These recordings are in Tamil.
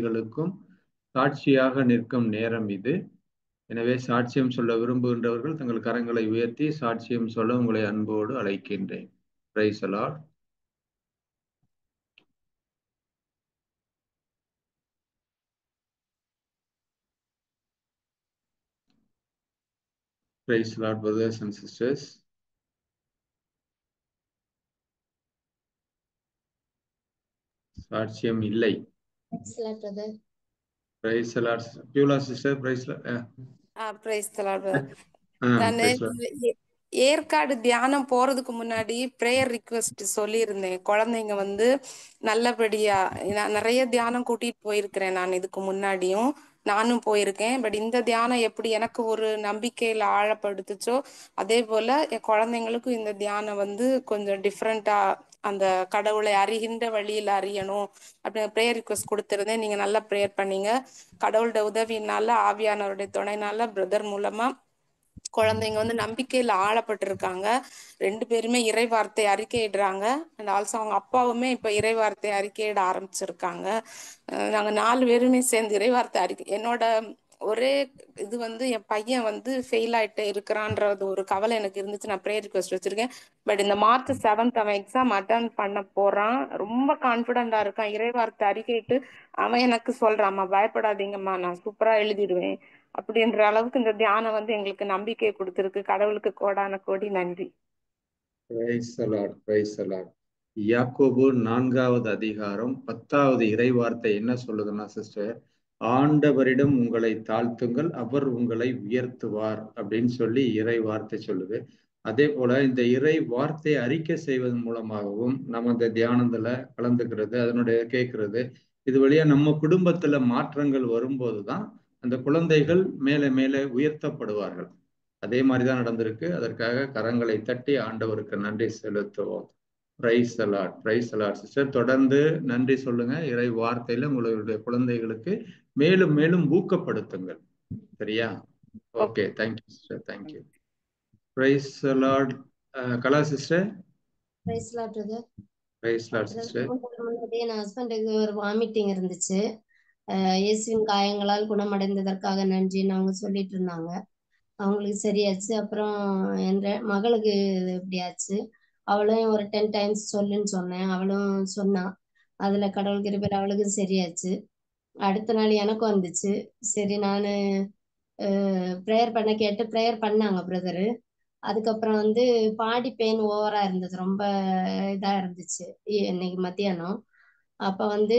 களுக்கும் சாட்சியாக நிற்கும் நேரம் இது. எனவே சாட்சியம் சொல்ல விரும்புகின்றவர்கள் தங்கள் கரங்களை உயர்த்தி சாட்சியம் சொல்ல உங்களை அன்போடு அழைக்கின்றேன். Price the Lord. Praise the Lord, brothers and sisters. சாட்சியம் இல்லை. Praise the Lord. Pula sister, praise the Lord. Price the Lord. நான் ஏற்காடு தியானம் போறதுக்கு முன்னாடி பிரேயர் ரிக்வெஸ்ட் சொல்லியிருந்தேன். குழந்தைங்க வந்து நல்லபடியா நான் நிறைய தியானம் கூட்டிட்டு போயிருக்கிறேன். நான் இதுக்கு முன்னாடியும் நானும் போயிருக்கேன். பட் இந்த தியானம் எப்படி எனக்கு ஒரு நம்பிக்கையில ஆழப்படுத்துச்சோ அதே போல என் குழந்தைங்களுக்கும் இந்த தியானம் வந்து கொஞ்சம் டிஃப்ரெண்டா அந்த கடவுளை அறிகின்ற வழியில அறியணும் அப்படின்னு ப்ரேயர் ரிக்வெஸ்ட் கொடுத்திருந்தேன். நீங்க நல்லா ப்ரேயர் பண்ணீங்க. கடவுளோட உதவினால ஆவியானவருடைய துணைனால பிரதர் மூலமா குழந்தைங்க வந்து நம்பிக்கையில ஆழப்பட்டிருக்காங்க. 2 பேருமே இறை வார்த்தை அறிக்கையிடுறாங்க. அண்ட் ஆல்சோ அவங்க அப்பாவுமே இப்ப இறை வார்த்தை அறிக்கையிட ஆரம்பிச்சிருக்காங்க. நாங்க 4 பேருமே சேர்ந்து இறை வார்த்தை அறிக்கை என்னோட ஒரே இது வந்து என் பையன் வந்து ஃபெயில் ஆயிட்டு இருக்கிறான்றது ஒரு கவலை எனக்கு இருந்துச்சு. நான் ப்ரேயர் ரிக்வெஸ்ட் வச்சிருக்கேன். பட் இந்த மார்ச் 7 அவன் எக்ஸாம் அட்டன் பண்ண போறான். ரொம்ப கான்பிடண்டா இருக்கான். இறை வார்த்தை அறிக்கையிட்டு அவன் எனக்கு சொல்றான், அம்மா பயப்படாதீங்கம்மா, நான் சூப்பரா எழுதிடுவேன் அப்படின்ற அளவுக்கு இந்த தியானம் வந்து எங்களுக்கு நம்பிக்கை கொடுத்திருக்கு. கடவுளுக்கு கோடான கோடி நன்றி. Praise the Lord, praise the Lord. யாக்கோபு 4வது அதிகாரம் 10வது இறைவார்த்தை என்ன சொல்லுதுன்னா சிஸ்டர், ஆண்டவரிடம் உங்களை தாழ்த்துங்கள், அவர் உங்களை உயர்த்துவார் அப்படின்னு சொல்லி இறை வார்த்தை சொல்லுது. அதே போல இந்த இறை வார்த்தை அறிக்கை செய்வதன் மூலமாகவும் நம்ம இந்த தியானத்துல கலந்துக்கிறது, அதனுடைய கேட்கறது, இது வழியா நம்ம குடும்பத்துல மாற்றங்கள் வரும்போதுதான் அந்த குழந்தைகள் மேலே மேலே உயர்த்தப்படுவார்கள். அதே மாதிரிதான் நடந்திருக்கு. அதற்காக கரங்களை தட்டி ஆண்டவருக்கு நன்றி செலுத்துவோம். Price the Lord, price the lord sister. தொடர்ந்து நன்றி சொல்லுங்க. இறை வார்த்தையில உங்களுடைய குழந்தைகளுக்கு மேலும் மேலும் ஊக்கப்படுத்துங்கள். சரியா? Okay, thank you sister, thank you. Praise the lord. Kala sister. Praise the lord brother. Praise the lord sister. என் ஹஸ்பண்டுக்கு ஒரு வாமிட்டிங் இருந்துச்சு. இயேசுவின் காயங்களால் குணமடைந்ததற்காக நன்றின்னு அவங்க சொல்லிட்டு இருந்தாங்க. அவங்களுக்கு சரியாச்சு. அப்புறம் என் மகளுக்கு எப்படியாச்சு, அவளும் ஒரு 10 டைம்ஸ் சொல்லுன்னு சொன்னேன், அவளும் சொன்னா. அதுல கடவுள் கிருபையில அவளுக்கும் சரியாச்சு. அடுத்த நாள் எனக்கும் வந்துச்சு. சரி நானு ப்ரேயர் பண்ண கேட்டு ப்ரேயர் பண்ணாங்க பிரதரு. அதுக்கப்புறம் வந்து பாடி பெயின் ஓவரா இருந்தது, ரொம்ப இதா இருந்துச்சு இன்னைக்கு மத்தியானம். அப்ப வந்து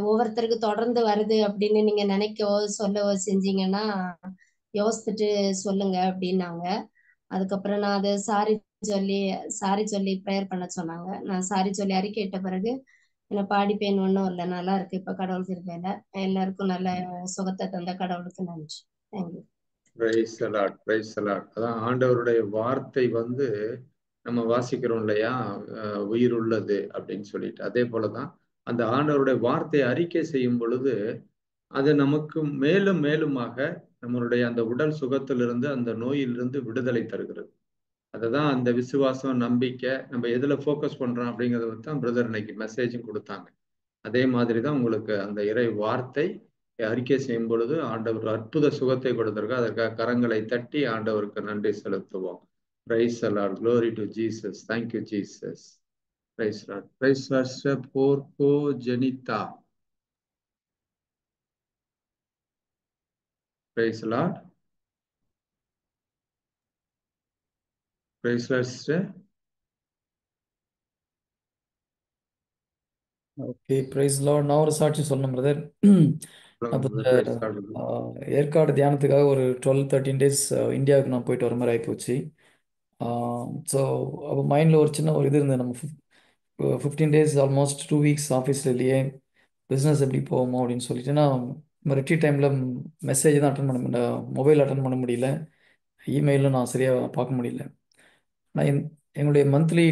ஒவ்வொருத்தருக்கு தொடர்ந்து வருது அப்படின்னு நீங்க நினைக்கவோ சொல்லவோ செஞ்சீங்கன்னா யோசிச்சுட்டு சொல்லுங்க அப்படின்னாங்க. அதுக்கப்புறம் நான் அதை சாரி சொல்லி ப்ரேயர் பண்ண சொன்னாங்க. நான் சாரி சொல்லி அறிக்கையிட்ட பிறகு எனக்கு பாடி பெயின் ஒன்றும் இல்லை, நல்லா இருக்கு இப்ப கடவுள் கிருபையில. எல்லாருக்கும் நல்ல சுகத்தை தந்த கடவுளுக்கு நன்றி. Thank you. Praise the Lord, price the Lord. அதான் ஆண்டவருடைய வார்த்தை வந்து நம்ம வாசிக்கிறோம் இல்லையா, உயிர் உள்ளது அப்படின்னு சொல்லிட்டு. அதே போலதான் அந்த ஆண்டவருடைய வார்த்தையை அறிக்கை செய்யும் பொழுது அது நமக்கு மேலும் மேலுமாக நம்மளுடைய அந்த உடல் சுகத்திலிருந்து அந்த நோயிலிருந்து விடுதலை தருகிறது. அதுதான் அந்த விசுவாசம், நம்பிக்கை, நம்ம எதுல ஃபோக்கஸ் பண்றோம் அப்படிங்கிறத வந்து தான் பிரதர் இன்னைக்கு மெசேஜும் கொடுத்தாங்க. அதே மாதிரிதான் உங்களுக்கு அந்த இறை வார்த்தை அறிக்கை செய்யும் பொழுது ஆண்டவர் அற்புத சுகத்தை கொடுத்திருக்க. அதற்காக கரங்களை தட்டி ஆண்டவருக்கு நன்றி செலுத்துவோம். Price the Lord, glory to Jesus. Thank you Jesus. Praise the Lord. Praise the Lord. Porco Genita. Praise the Lord. Praise the Lord sister. Okay, praise lord. நான் ஒரு சாட்சி சொல்லணும் பிரதர். அப்போ Praise the Lord. ஏற்காடு தியானத்துக்காக ஒரு 12-13 டேஸ் இந்தியாவுக்கு நான் போயிட்டு வர மாதிரி ஆகிப்போச்சு. ஸோ அப்போ மைண்டில் ஒரு சின்ன ஒரு இது இருந்தது, நம்ம 15 டேஸ் ஆல்மோஸ்ட் 2 வீக்ஸ் ஆஃபீஸில் இல்லையே, பிஸ்னஸ் எப்படி போகுமோ அப்படின்னு சொல்லிட்டு நான் ரெட்டி டைமில் மெசேஜ் தான் அட்டன் பண்ண முடியல, மொபைல் அட்டன் பண்ண முடியல, இமெயிலும் நான் சரியாக பார்க்க முடியல. நான் எங்களுடைய மந்த்லி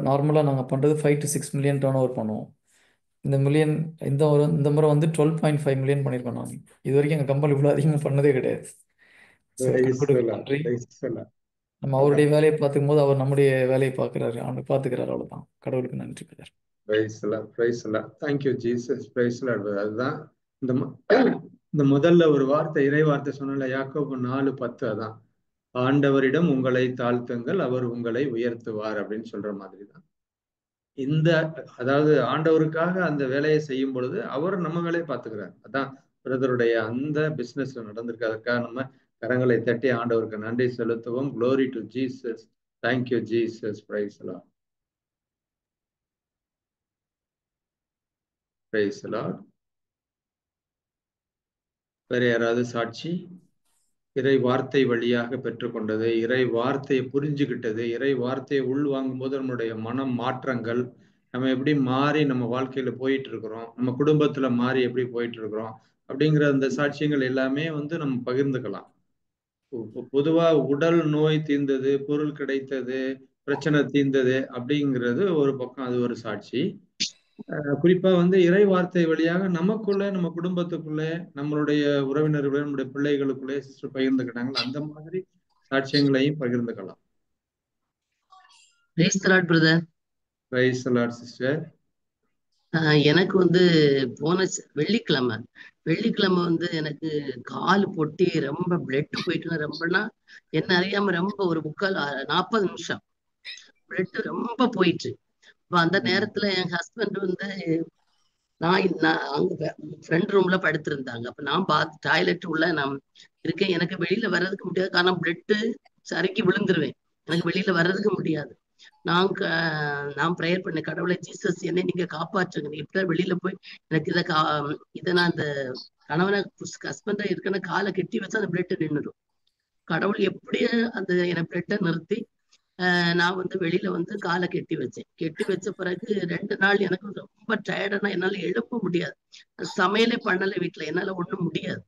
நார்மலாக நாங்கள் பண்ணுறது 5 to 6 மில்லியன் டர்ன் ஓவர் பண்ணுவோம். இந்த முறை வந்து 12.5 மில்லியன் பண்ணியிருக்கோம். நான் இது வரைக்கும் எங்கள் கம்பெனி இவ்வளோ அதிகமாக பண்ணதே கிடையாது. ஸோ Praise the கடவுளுக்கு Lord. நன்றி. Praise the Lord. நம்ம அவருடைய வேலையை பார்த்துக்கும் போது அவர் நம்முடைய வேலையை பார்க்குறாரு, அவனுக்கு பார்த்துக்கிறாரு, அவ்வளோதான். கடவுளுக்கு நன்றி brother. Praise the Lord. Praise the Lord. Thank you Jesus. Praise the Lord. அதுதான் இந்த இந்த முதல்ல ஒரு வார்த்தை இறை வார்த்தை சொன்னல, யாக்கோபு 4:10, அதான் ஆண்டவரிடம் உங்களை தாழ்த்துங்கள் அவர் உங்களை உயர்த்துவார் அப்படின்னு சொல்ற மாதிரி தான். அதாவது ஆண்டவருக்காக அந்த வேலையை செய்யும் பொழுது அவர் நம்ம வேலையை பார்த்துக்கிறார். அதான் பிரதருடைய அந்த பிசினஸ்ல நடந்திருக்கு. அதற்காக நம்ம கரங்களை தட்டி ஆண்டவருக்கு நன்றி செலுத்துவோம். Glory to Jesus. Thank you Jesus. Praise the Lord. Praise the Lord. வேற யாராவது சாட்சி? இறை வார்த்தை வழியாக பெற்றுக்கொண்டது, இறை வார்த்தையை புரிஞ்சுக்கிட்டது, இறை வார்த்தையை உள்வாங்கும் போது நம்மளுடைய மனம் மாற்றங்கள், நம்ம எப்படி மாறி நம்ம வாழ்க்கையில போயிட்டு இருக்கிறோம், நம்ம குடும்பத்துல மாறி எப்படி போயிட்டு இருக்கிறோம் அப்படிங்கிற அந்த சாட்சியங்கள் எல்லாமே நம்ம பகிர்ந்துக்கலாம். பொதுவா உடல் நோய் தீர்ந்தது, பொருள் கிடைத்தது, பிரச்சனை தீர்ந்தது அப்படிங்கிறது ஒரு பக்கம், அது ஒரு சாட்சி. குறிப்பா இறை வார்த்தை வழியாக நமக்குள்ள, நம்ம குடும்பத்துக்குள்ளே, நம்மளுடைய உறவினர்களுடைய, நம்முடைய பிள்ளைகளுக்குள்ளே சிஸ்டர் பகிர்ந்துக்கிட்டாங்க. அந்த மாதிரி சாட்சியங்களையும் பகிர்ந்துக்கலாம். Price the lord sister. எனக்கு போன வெள்ளிக்கிழமை எனக்கு கால் பொட்டி ரொம்ப பிளட் போயிட்டு, ரொம்பனா என்ன அறியாம ரொம்ப ஒரு 40 நிமிஷம் பிளட் ரொம்ப போயிட்டு. அந்த நேரத்துல என் ஹஸ்பண்ட் நான் அங்க ஃப்ரெண்ட் ரூம்ல படுத்திருந்தாங்க. அப்ப நான் டாய்லெட் உள்ள நான் இருக்கேன். எனக்கு வெளியில வர்றதுக்கு முடியாது, காரணம் பிளட் சறுக்கி விழுந்துருவேன். எனக்கு வெளியில வர்றதுக்கு முடியாது. நான் ப்ரேயர் பண்ண, கடவுளை ஜீசஸ் என்னை நீங்க காப்பாற்றுங்க, இப்ப வெளியில போய் எனக்கு இதை நான் அந்த கணவனை ஹஸ்பண்டா இருக்கன காலை கெட்டி வச்சு அந்த பிளட் நின்றுடும். கடவுள் எப்படியே அந்த என பிளட்டை நிறுத்தி நான் வெளியில காலை கெட்டி வச்சேன். கெட்டி வச்ச பிறகு 2 நாள் எனக்கு ரொம்ப டயர்டானா என்னால எழுப்ப முடியாது. சமையலே பண்ணல வீட்டுல, என்னால ஒண்ணும் முடியாது.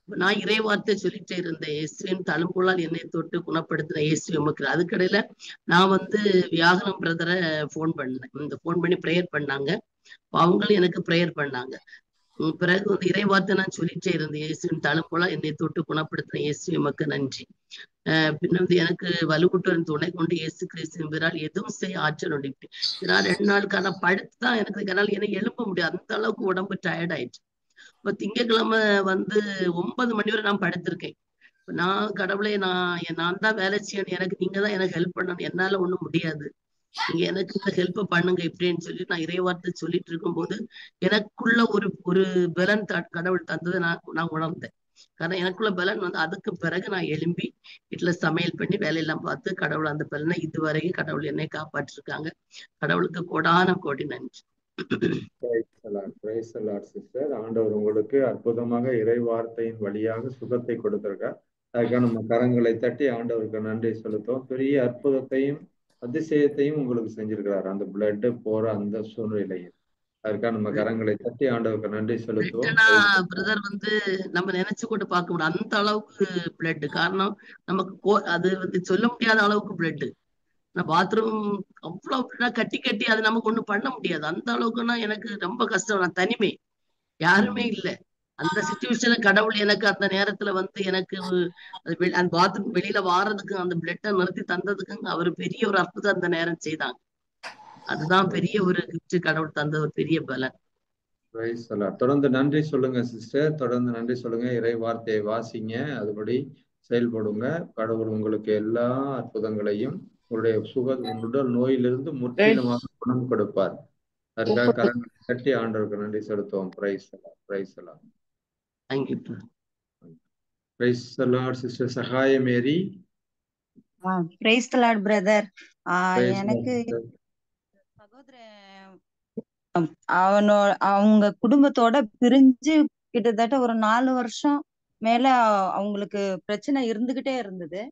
நான் இறை வார்த்தை சொல்லிட்டே இருந்தேன், இயேசுவின் தழும்புகளால் என்னை தொட்டு குணப்படுத்தின இயேசு உமக்கு. அதுக்கடையில நான் வியாகரம் பிரதரை போன் பண்ணி ப்ரேயர் பண்ணாங்க. அவங்களும் எனக்கு ப்ரேயர் பண்ணாங்க. பிறகு இறை வார்த்தை நான் சொல்லிட்டே இருந்தேன், இயேசுவின் தழும்புகளால் என்னை தொட்டு குணப்படுத்தின இயேசு உமக்கு நன்றி. பின்ன எனக்கு வலுவுட்டோரின் துணை கொண்டு இயேசு கிறிஸ்துவின் பிறால் எதுவும் செய்ய ஆற்றல் உண்டு. நான் 2 நாளுக்கான படுத்துதான் எனக்கு என்னால் எழுப்ப முடியாது, அந்த அளவுக்கு உடம்பு டயர்ட் ஆயிடுச்சு. இப்ப திங்கட்கிழமை 9 மணி வரை நான் படுத்திருக்கேன். நான் கடவுளே, நான் தான் வேலை செய்யணும், எனக்கு நீங்க தான் எனக்கு ஹெல்ப் பண்ணணும், என்னால ஒண்ணும் முடியாது, நீங்க எனக்கு இந்த ஹெல்ப் பண்ணுங்க இப்படின்னு சொல்லி நான் இறைவார்த்தை சொல்லிட்டு இருக்கும்போது எனக்குள்ள ஒரு பலன் கடவுள் தந்ததை நான் உணர்ந்தேன். காரணம் எனக்குள்ள பலன் அதுக்கு பிறகு நான் எழும்பி வீட்டுல சமையல் பண்ணி வேலையெல்லாம் பார்த்து கடவுள் அந்த பலனை இதுவரையும் கடவுள் என்னை காப்பாற்றிருக்காங்க. கடவுளுக்கு கோடான கோடி நன்றி. ஆண்டவர் உங்களுக்கு அற்புதமாக இறை வார்த்தையின் வழியாக சுகத்தை கொடுத்திருக்கார். அதுக்காக நம்ம கரங்களை தட்டி ஆண்டவருக்கு நன்றி செலுத்துவோம். பெரிய அற்புதத்தையும் அதிசயத்தையும் உங்களுக்கு செஞ்சிருக்கிறார் அந்த பிளட் போற அந்த சூழ்நிலையில். அதுக்காக நம்ம கரங்களை தட்டி ஆண்டவருக்கு நன்றி செலுத்துவோம். பிரதர் நம்ம நினைச்சு கூட பார்க்க முடியும் அந்த அளவுக்கு பிளட். காரணம் நமக்கு அது சொல்ல முடியாத அளவுக்கு பிளட். பாத்ரூம் அவ்வளவு கட்டி அது நமக்கு ஒண்ணும் பண்ண முடியாது. அந்த அளவுக்குன்னா எனக்கு ரொம்ப கஷ்டம். நான் தனிமை, யாருமே இல்லை. அந்த சிச்சுவேஷன்ல கடவுள் எனக்கு அந்த நேரத்துல எனக்கு அந்த பாத்ரூம் வெளியில வாரதுக்கு அந்த பிளட்டை நிறுத்தி தந்ததுக்கு அவரு பெரிய ஒரு அற்புதம் அந்த நேரம் செய்தாங்க. அதுதான் பெரிய ஒரு கிஃப்ட், கடவுள் தந்த ஒரு பெரிய பலன். தொடர்ந்து நன்றி சொல்லுங்க சிஸ்டர், தொடர்ந்து நன்றி சொல்லுங்க. இறை வார்த்தையை வாசிங்க, அதுபடி செயல்படுங்க. கடவுள் உங்களுக்கு எல்லா அற்புதங்களையும் உங்களுடைய உடல் நோயிலிருந்து முற்றிலுமாக குணம் கொடுப்பார். அதுக்காக கரங்களை கட்டி ஆண்டவருக்கு நன்றி செலுத்துவோம். பிரைஸ் பிரைஸ் எல்லாம். Praise lord sister Sahaya Mary. Praise lord brother. எனக்கு சகோதரன் அவங்க குடும்பத்தோட பிரிஞ்சு கிட்டத்தட்ட ஒரு 4 வருஷம் மேல அவங்களுக்கு பிரச்சனை இருந்துகிட்டே இருந்தது.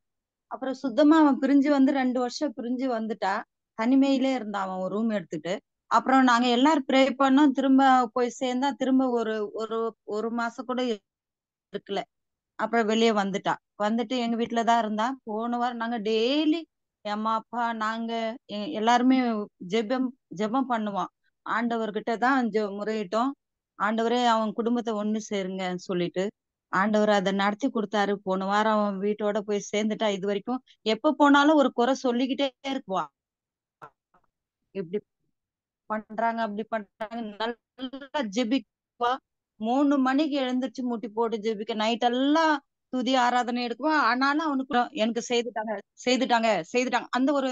அப்புறம் சுத்தமா அவன் பிரிஞ்சு 2 வருஷம் பிரிஞ்சு வந்துட்டா. தனிமையிலே இருந்தான் அவன் ஒரு ரூம் எடுத்துட்டு. அப்புறம் நாங்க எல்லாரும் ப்ரே பண்ணோம், திரும்ப போய் சேர்ந்தா திரும்ப ஒரு மாசம் கூட இருக்கல. அப்புறம் வெளியே வந்துட்டு எங்க வீட்டுலதான் இருந்தா. போன வாரம் நாங்க டெய்லி அம்மா அப்பா நாங்க எல்லாருமே ஜெபம் பண்ணுவோம். ஆண்டவர்கிட்ட தான் முறையிட்டோம். ஆண்டவரே அவன் குடும்பத்தை ஒண்ணு சேருங்கன்னு சொல்லிட்டு ஆண்டவர் அதை நடத்தி கொடுத்தாரு. போன வாரம் அவன் வீட்டோட போய் சேர்ந்துட்டா. இது வரைக்கும் எப்ப போனாலும் ஒரு குறை சொல்லிக்கிட்டே இருக்குவா. இப்படி பண்றாங்க அப்படி பண்றாங்க, நல்லா ஜெபிக்குவா. 3 மணிக்கு எழுந்திருச்சு முட்டி போட்டு ஜெபிக்க நைட் எல்லாம் துதி ஆராதனை எடுக்குவான். ஆனாலும் அவனுக்கு எனக்கு செய்துட்டாங்க அந்த ஒரு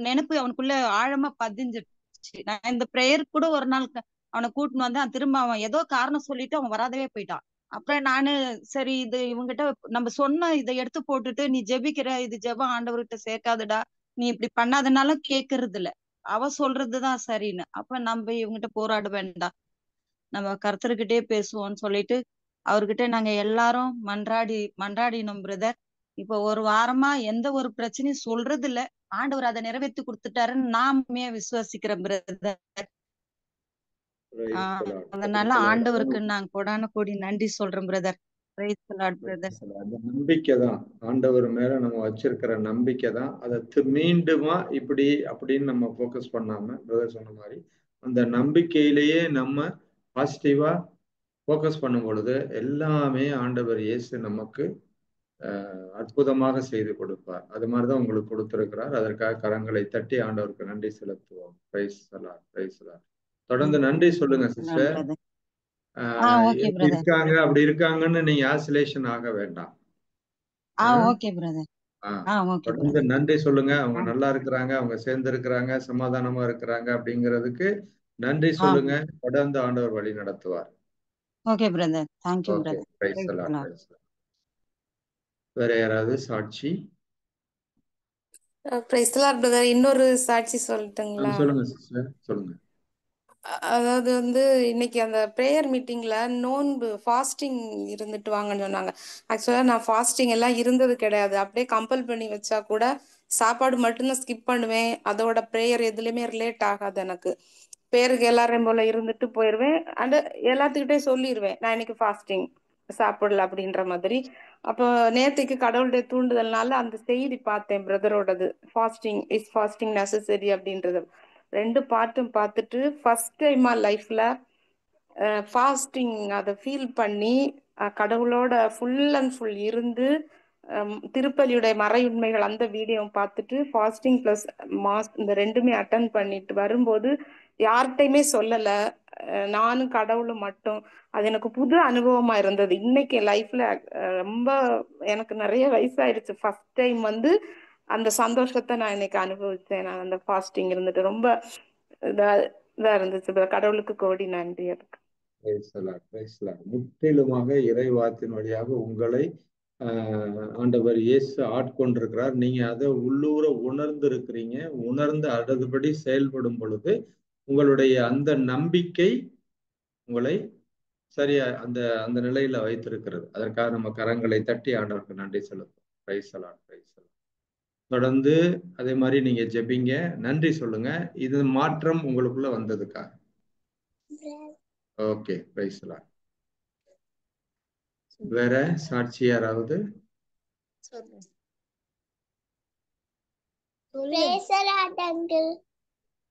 நினைப்பு அவனுக்குள்ள ஆழமா பதிஞ்சிருச்சு. நான் இந்த பிரேயர் கூட ஒரு நாள் அவனை கூட்டின்னு வந்தேன். திரும்ப அவன் ஏதோ காரணம் சொல்லிட்டு அவன் வராதவே போயிட்டான். அப்புறம் நானு சரி இது இவங்கிட்ட நம்ம சொன்ன இதை எடுத்து போட்டுட்டு நீ ஜெபிக்கிற இது ஜெபம் ஆண்டவர்கிட்ட சேர்க்காதடா, நீ இப்படி பண்ணாதனால கேட்கறது இல்ல, அவ சொல்றதுதான் சரின்னு. அப்ப நம்ம இவங்கிட்ட போராட வேண்டாம், நம்ம கர்த்தர்கிட்டே பேசுவோம்னு சொல்லிட்டு அவர்கிட்ட நாங்க எல்லாரும் மன்றாடினோம் பிரதர். இப்ப ஒரு வாரமா எந்த ஒரு பிரச்சனையும் சொல்றது இல்ல, ஆண்டவர் அதை நிறைவேற்றி கொடுத்துட்டாருன்னு நாமே விசுவாசிக்கிறேன் பிரதர். அதனால ஆண்டவருக்கு நான் கோடான கோடி நன்றி சொல்றேன் பிரதர். அந்த நம்பிக்கை தான் ஆண்டவர் மேல நம்ம வச்சிருக்கிற நம்பிக்கை தான். அதை மீண்டுமா இப்படி அப்படின்னு நம்ம போக்கஸ் பண்ணாம பிரதர் சொன்ன மாதிரி அந்த நம்பிக்கையிலேயே நம்ம பாசிட்டிவா போக்கஸ் பண்ணும் பொழுது எல்லாமே ஆண்டவர் இயேசு நமக்கு அற்புதமாக செய்து கொடுப்பார். அது மாதிரிதான் உங்களுக்கு கொடுத்திருக்கிறார். அதற்காக கரங்களை தட்டி ஆண்டவருக்கு நன்றி செலுத்துவோம். பிரைஸ் அல்லாஹ், பிரைஸ் அல்லாஹ். தொடர்ந்து நன்றி சொல்லுங்க சிஸ்டர். இருக்காங்க அப்படி இருக்காங்கன்னு நீங்க ஆசிலேஷன் ஆக வேண்டாம். தொடர்ந்து நன்றி சொல்லுங்க. அவங்க நல்லா இருக்கிறாங்க, அவங்க சேர்ந்து இருக்கிறாங்க, சமாதானமா இருக்கிறாங்க அப்படிங்கிறதுக்கு நன்றி சொல்லுங்க. தொடர்ந்து ஆண்டவர் வழி நடத்துவார். வேற யாராவது சாட்சி? இன்னொரு சாட்சி சொல்லட்டுங்களா? சொல்லுங்க சிஸ்டர், சொல்லுங்க. அதாவது இன்னைக்கு அந்த ப்ரேயர் மீட்டிங்ல நோன்பு ஃபாஸ்டிங் இருந்துட்டு வாங்கன்னு சொன்னாங்க. ஆக்சுவலா நான் ஃபாஸ்டிங் எல்லாம் இருந்தது கிடையாது. அப்படியே கம்பல் பண்ணி வச்சா கூட சாப்பாடு மட்டும்தான் ஸ்கிப் பண்ணுவேன். அதோட ப்ரேயர் எதுலயுமே ரிலேட் ஆகாது எனக்கு. பேருக்கு எல்லாரையும் போல இருந்துட்டு போயிடுவேன். அண்ட் எல்லாத்துக்கிட்டே சொல்லிடுவேன் நான் இன்னைக்கு ஃபாஸ்டிங் சாப்பிடல அப்படின்ற மாதிரி. அப்போ நேற்றுக்கு கடவுளுடைய தூண்டுதல்னால அந்த செய்தி பார்த்தேன் பிரதரோடது, ஃபாஸ்டிங் நெசசரி அப்படின்றது. 2 பார்ட்டும் பார்த்துட்டு ஃபர்ஸ்ட் டைமா லைஃப்ல ஃபாஸ்டிங் அதை ஃபீல் பண்ணி கடவுளோட ஃபுல் அண்ட் ஃபுல் இருந்து திருப்பலியுடைய மறையுண்மைகள் அந்த வீடியோ பார்த்துட்டு ஃபாஸ்டிங் பிளஸ் மாஸ் இந்த 2மே அட்டன் பண்ணிட்டு வரும்போது யார்கிட்டையுமே சொல்லல, நானும் கடவுளும் மட்டும். அது எனக்கு புது அனுபவமா இருந்தது. இன்னைக்கு லைஃப்ல ரொம்ப எனக்கு நிறைய வயசாயிடுச்சு. ஃபர்ஸ்ட் டைம் அந்த சந்தோஷத்தை நான் இன்னைக்கு அனுபவிச்சேன். நான் அந்த ஃபாஸ்டிங் இருந்துட்டு ரொம்ப இதா இருந்துச்சு. கடவுளுக்கு கோடி நன்றி. இருக்கு முற்றிலுமாக இறைவாத்தின் வழியாக உங்களை ஆண்டவர் இயேசு ஆட்கொண்டிருக்கிறார். நீங்க அதை உள்ளூர உணர்ந்து இருக்கிறீங்க. உணர்ந்து அடுத்தபடி செயல்படும் பொழுது உங்களுடைய அந்த நம்பிக்கை உங்களை சரியா அந்த அந்த நிலையில வைத்திருக்கிறது. அதற்காக நம்ம கரங்களை தட்டி ஆண்டவருக்கு நன்றி செலுத்தும். Praise allot, praise lord. தொடர்ந்து அதே மாதிரி நீங்க ஜெபிங்க, நன்றி சொல்லுங்க. இது மாற்றம் உங்களுக்குள்ள வந்ததுக்காக. Okay, price allot. வேற சாட்சி யாராவது?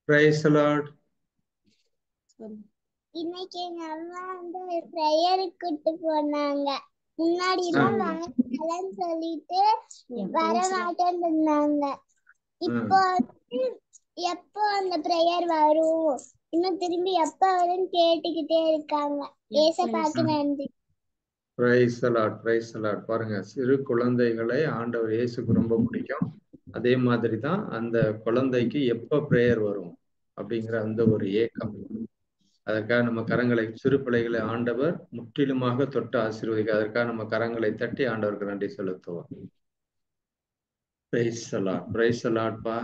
Praise lord. இன்னைக்கு எங்க அம்மா பிரேயருக்கு கூட்டு போனாங்க. முன்னாடி எல்லாம் வரலன்னு சொல்லிட்டு வர மாட்டேன்னு இருந்தாங்க. இப்போ எப்போ அந்த பிரேயர் வரும், இன்னும் திரும்பி எப்ப வரும்னு கேட்டுக்கிட்டே இருக்காங்க. ஏசப்பாக்கு நன்றி. Praise allot, praise lord. பாருங்க, சிறு குழந்தைகளை ஆண்டவர் இயேசுக்கு ரொம்ப பிடிக்கும். அதே மாதிரி தான் அந்த குழந்தைக்கு எப்ப பிரேயர் வரும் அப்படிங்கிற அந்த ஒரு ஏக்கம். அதற்காக நம்ம கரங்களை, சிறு பிள்ளைகளை ஆண்டவர் முற்றிலுமாக தொட்டு ஆசீர்வதிக்க, அதற்காக நம்ம கரங்களை தட்டி ஆண்டவருக்கு நன்றி செலுத்துவோம். பிரைஸ் அலாட், பிரைஸ் அலாட்பா.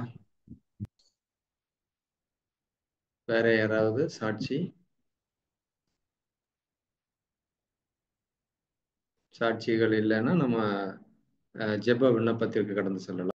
வேற யாராவது சாட்சி? சாட்சிகள் இல்லைன்னா நம்ம ஜெப விண்ணப்பத்திற்கு கடந்து செல்லலாம்.